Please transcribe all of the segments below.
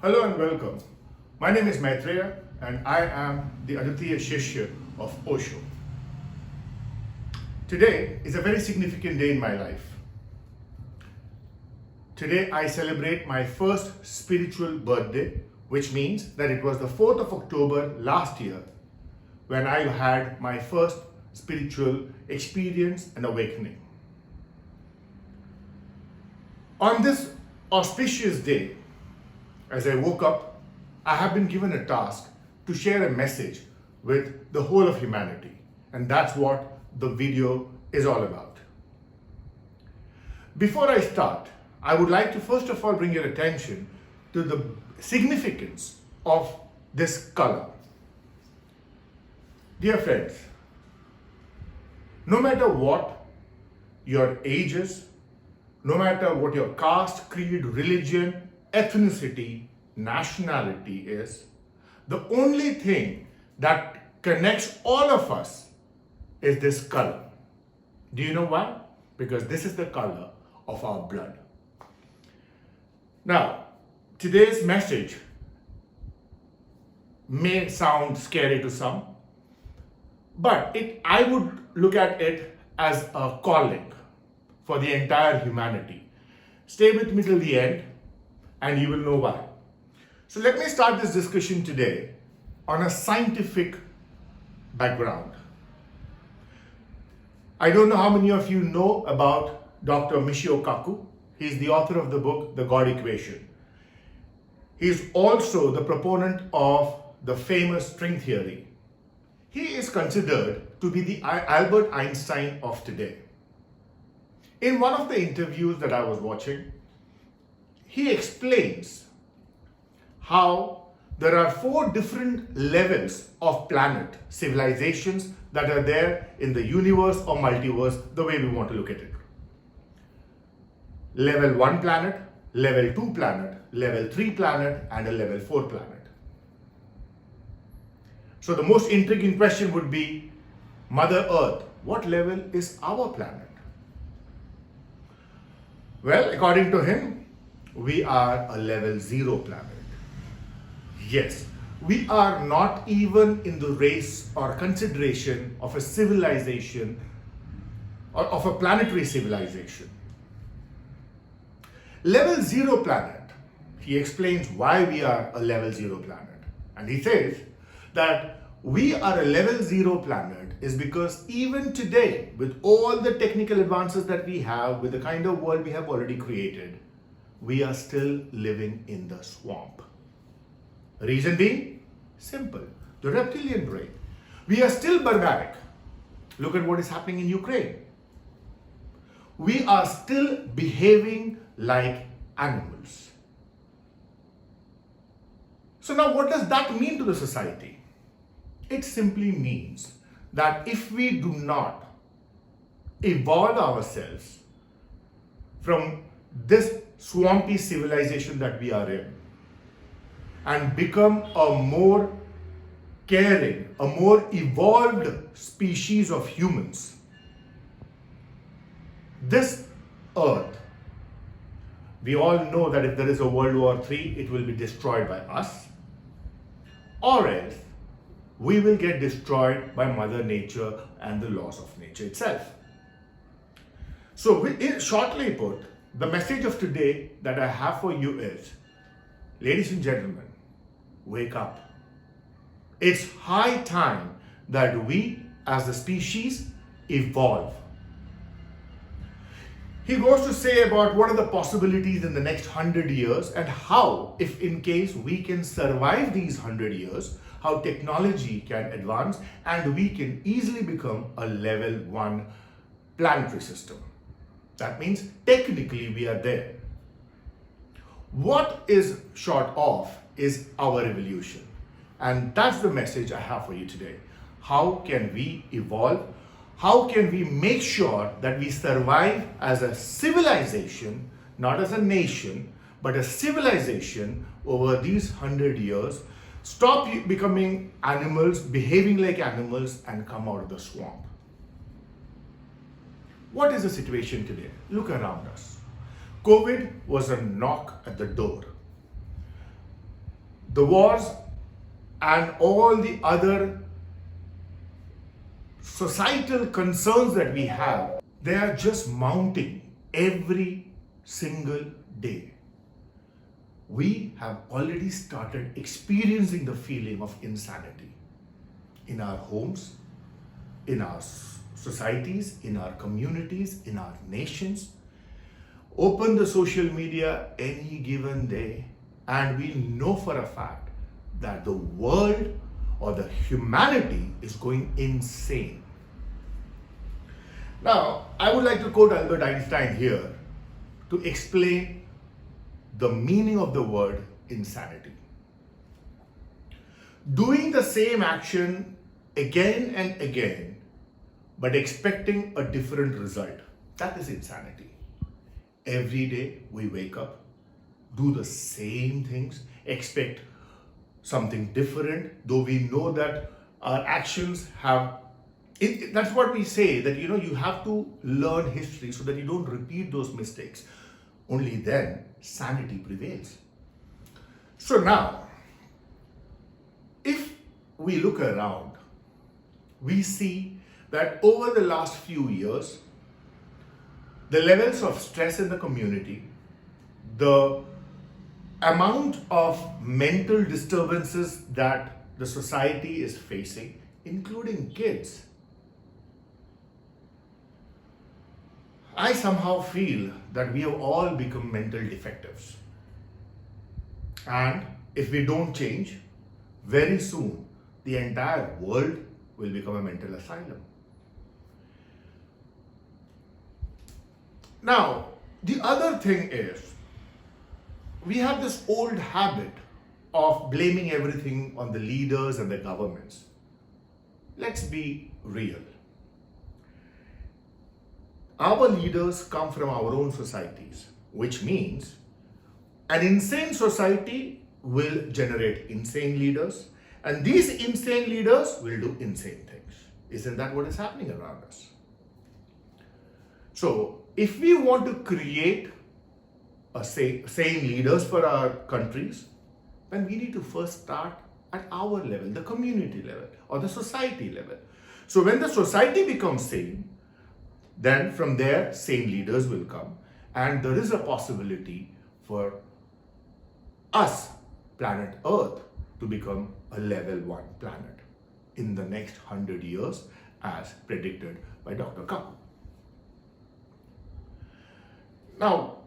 Hello and welcome. My name is Maitreya and I am the Aditya Shishya of Osho. Today is a very significant day in my life. Today I celebrate my first spiritual birthday, which means that it was the 4th of October last year when I had my first spiritual experience and awakening. On this auspicious day, as I woke up, I have been given a task to share a message with the whole of humanity. And that's what the video is all about. Before I start, I would like to first of all bring your attention to the significance of this color. Dear friends, no matter what your age is, no matter what your caste, creed, religion, ethnicity, nationality is, the only thing that connects all of us is this color. Do you know why? Because this is the color of our blood. Now, today's message may sound scary to some, but I would look at it as a calling for the entire humanity. Stay with me till the end and you will know why. So let me start this discussion today on a scientific background. I don't know how many of you know about Dr. Michio Kaku. He's the author of the book, The God Equation. He's also the proponent of the famous string theory. He is considered to be the Albert Einstein of today. In one of the interviews that I was watching, he explains how there are 4 different levels of planet civilizations that are there in the universe or multiverse, the way we want to look at it. Level 1 planet, level 2 planet, level 3 planet, and a level 4 planet. So the most intriguing question would be, Mother Earth, what level is our planet? Well, according to him, we are a level 0 planet. Yes, we are not even in the race or consideration of a civilization or of a planetary civilization. Level 0 planet, he explains why we are a level 0 planet. And he says that we are a level 0 planet is because even today, with all the technical advances that we have, with the kind of world we have already created, we are still living in the swamp. Reason being? Simple. The reptilian brain. We are still barbaric. Look at what is happening in Ukraine. We are still behaving like animals. So now what does that mean to the society? It simply means that if we do not evolve ourselves from this swampy civilization that we are in and become a more caring, a more evolved species of humans, this earth, we all know that if there is a World War III, it will be destroyed by us, or else we will get destroyed by Mother Nature and the laws of nature itself. So shortly put, the message of today that I have for you is, ladies and gentlemen, wake up. It's high time that we as a species evolve. He goes to say about what are the possibilities in the next 100 years and how, if in case we can survive these 100 years, how technology can advance and we can easily become a level 1 planetary system. That means technically we are there. What is short of is our evolution. And that's the message I have for you today. How can we evolve? How can we make sure that we survive as a civilization, not as a nation, but a civilization over these 100 years, stop becoming animals, behaving like animals, and come out of the swamp? What is the situation today? Look around us. COVID was a knock at the door. The wars and all the other societal concerns that we have, they are just mounting every single day. We have already started experiencing the feeling of insanity in our homes, in our societies, in our communities, in our nations. Open the social media any given day, and we know for a fact that the world or the humanity is going insane. Now, I would like to quote Albert Einstein here to explain the meaning of the word insanity. Doing the same action again and again, but expecting a different result, that is insanity. Every day we wake up, do the same things, expect something different, though we know that our actions have, that's what we say, that you have to learn history so that you don't repeat those mistakes. Only then sanity prevails. So now, if we look around, we see that over the last few years, the levels of stress in the community, the amount of mental disturbances that the society is facing, including kids, I somehow feel that we have all become mental defectives. And if we don't change, very soon the entire world will become a mental asylum. Now, the other thing is, we have this old habit of blaming everything on the leaders and the governments. Let's be real. Our leaders come from our own societies, which means an insane society will generate insane leaders, and these insane leaders will do insane things. Isn't that what is happening around us? So, if we want to create sane leaders for our countries, then we need to first start at our level, the community level or the society level. So when the society becomes sane, then from there sane leaders will come, and there is a possibility for us, planet Earth, to become a level 1 planet in the next 100 years as predicted by Dr. Kaku. Now,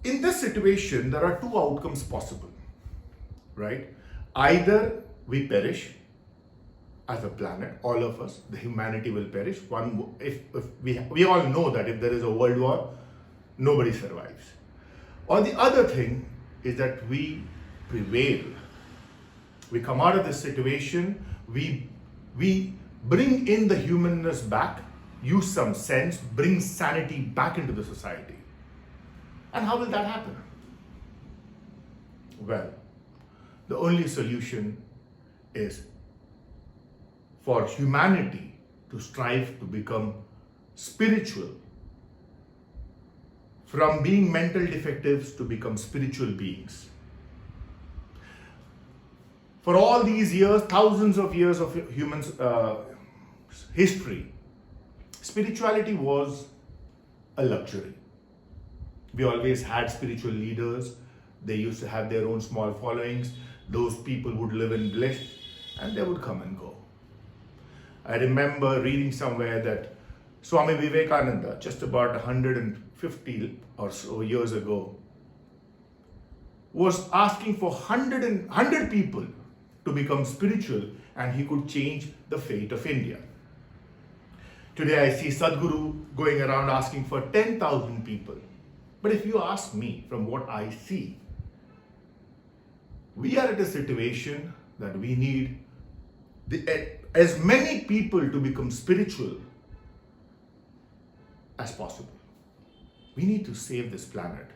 in this situation, there are two outcomes possible, right? Either we perish as a planet, all of us, the humanity will perish. If we all know that if there is a world war, nobody survives. Or the other thing is that we prevail. We come out of this situation, we bring in the humanness back, use some sense, bring sanity back into the society. And how will that happen? Well, the only solution is for humanity to strive to become spiritual, from being mental defectives to become spiritual beings. For all these years, thousands of years of human history, spirituality was a luxury. We always had spiritual leaders. They used to have their own small followings. Those people would live in bliss and they would come and go. I remember reading somewhere that Swami Vivekananda, just about 150 or so years ago, was asking for 100 people to become spiritual, and he could change the fate of India. Today I see Sadhguru going around asking for 10,000 people. But if you ask me, from what I see, we are at a situation that we need as many people to become spiritual as possible. We need to save this planet,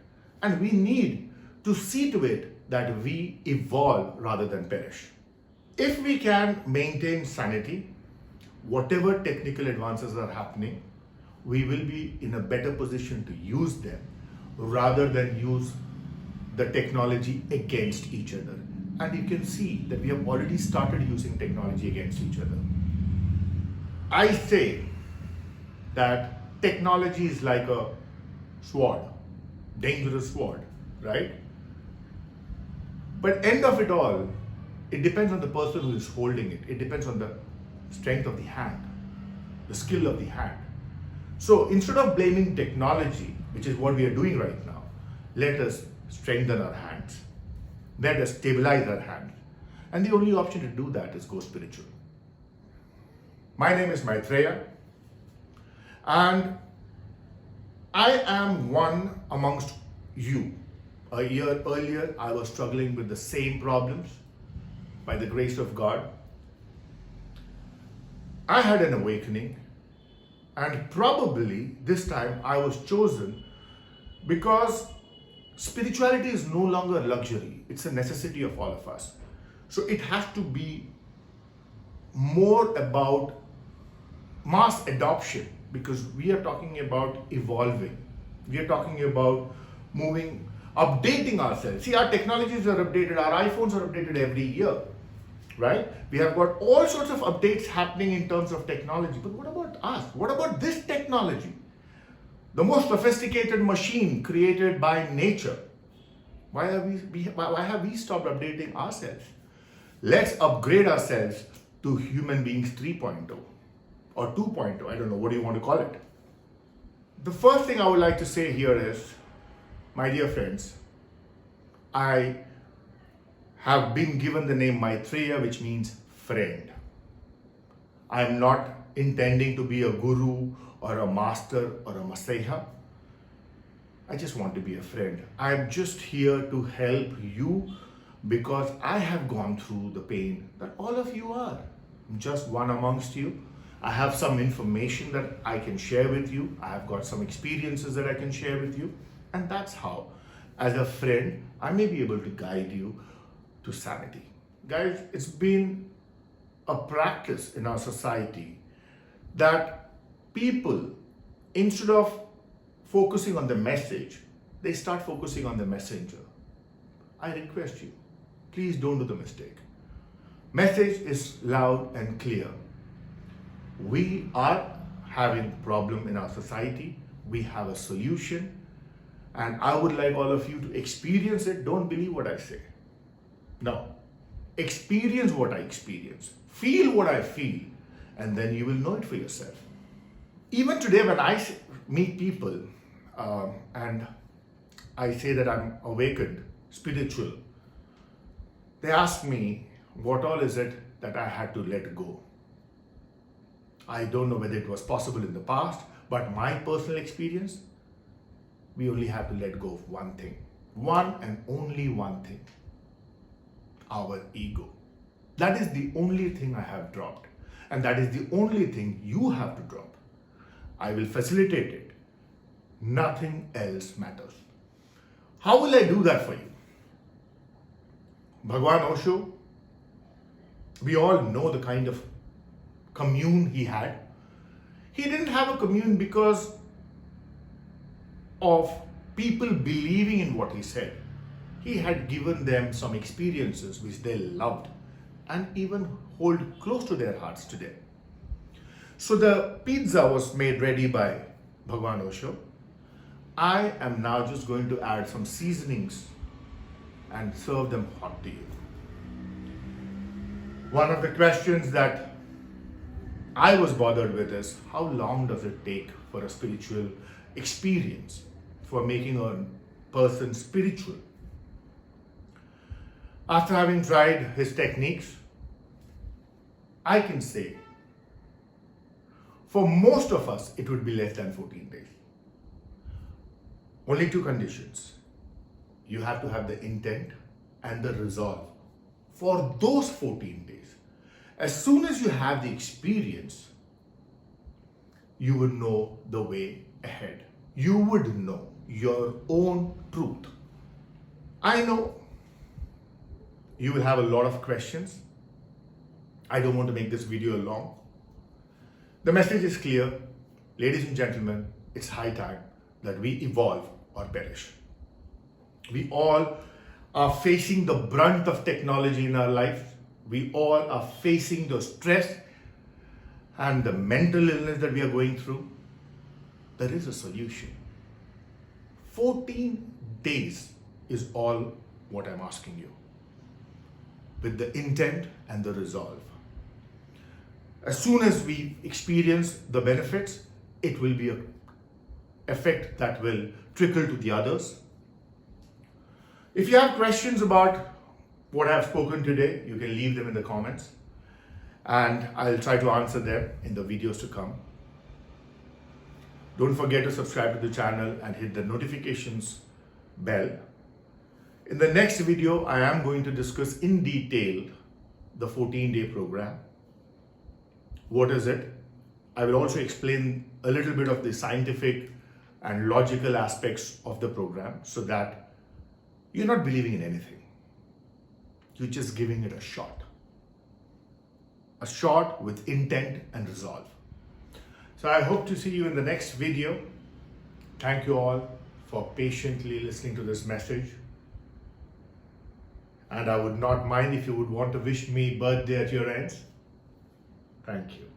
and we need to see to it that we evolve rather than perish. If we can maintain sanity, whatever technical advances are happening, we will be in a better position to use them rather than use the technology against each other. And you can see that we have already started using technology against each other. I say that technology is like a sword, dangerous sword, right? But end of it all, it depends on the person who is holding it. It depends on the strength of the hand, the skill of the hand. So instead of blaming technology, which is what we are doing right now, let us strengthen our hands. Let us stabilize our hands. And the only option to do that is go spiritual. My name is Maitreya, and I am one amongst you. A year earlier, I was struggling with the same problems. By the grace of God, I had an awakening, and probably this time I was chosen because spirituality is no longer a luxury. It's a necessity of all of us. So it has to be more about mass adoption, because we are talking about evolving. We are talking about moving, updating ourselves. See, our technologies are updated, our iPhones are updated every year, right? We have got all sorts of updates happening in terms of technology. But what about us? What about this technology? The most sophisticated machine created by nature. Why have we stopped updating ourselves? Let's upgrade ourselves to human beings 3.0 or 2.0. I don't know, what do you want to call it? The first thing I would like to say here is, my dear friends, I have been given the name Maitreya, which means friend. I am not intending to be a guru or a master or a messiah. I just want to be a friend. I am just here to help you because I have gone through the pain that all of you are. I'm just one amongst you. I have some information that I can share with you. I have got some experiences that I can share with you. And that's how, as a friend, I may be able to guide you to sanity. Guys, it's been a practice in our society that people, instead of focusing on the message, they start focusing on the messenger. I request you, please don't do the mistake. Message is loud and clear. We are having problem in our society. We have a solution. And I would like all of you to experience it. Don't believe what I say. No. Experience what I experience. Feel what I feel. And then you will know it for yourself. Even today when I meet people and I say that I'm awakened, spiritual, they ask me, what all is it that I had to let go? I don't know whether it was possible in the past, but my personal experience, we only have to let go of one thing. One and only one thing. Our ego. That is the only thing I have dropped. And that is the only thing you have to drop. I will facilitate it. Nothing else matters. How will I do that for you? Bhagwan Osho, we all know the kind of commune he had. He didn't have a commune because of people believing in what he said. He had given them some experiences which they loved and even hold close to their hearts today. So the pizza was made ready by Bhagwan Osho. I am now just going to add some seasonings and serve them hot to you. One of the questions that I was bothered with is, how long does it take for a spiritual experience, for making a person spiritual? After having tried his techniques, I can say, for most of us, it would be less than 14 days. Only two conditions. You have to have the intent and the resolve for those 14 days. As soon as you have the experience, you will know the way ahead. You would know your own truth. I know you will have a lot of questions. I don't want to make this video long. The message is clear. Ladies and gentlemen, it's high time that we evolve or perish. We all are facing the brunt of technology in our life. We all are facing the stress and the mental illness that we are going through. There is a solution. 14 days is all what I'm asking you, with the intent and the resolve. As soon as we experience the benefits, it will be an effect that will trickle to the others. If you have questions about what I've spoken today, you can leave them in the comments and I'll try to answer them in the videos to come. Don't forget to subscribe to the channel and hit the notifications bell. In the next video, I am going to discuss in detail the 14-day program. What is it? I will also explain a little bit of the scientific and logical aspects of the program so that you're not believing in anything. You're just giving it a shot. A shot with intent and resolve. So I hope to see you in the next video. Thank you all for patiently listening to this message. And I would not mind if you would want to wish me birthday at your ends. Thank you.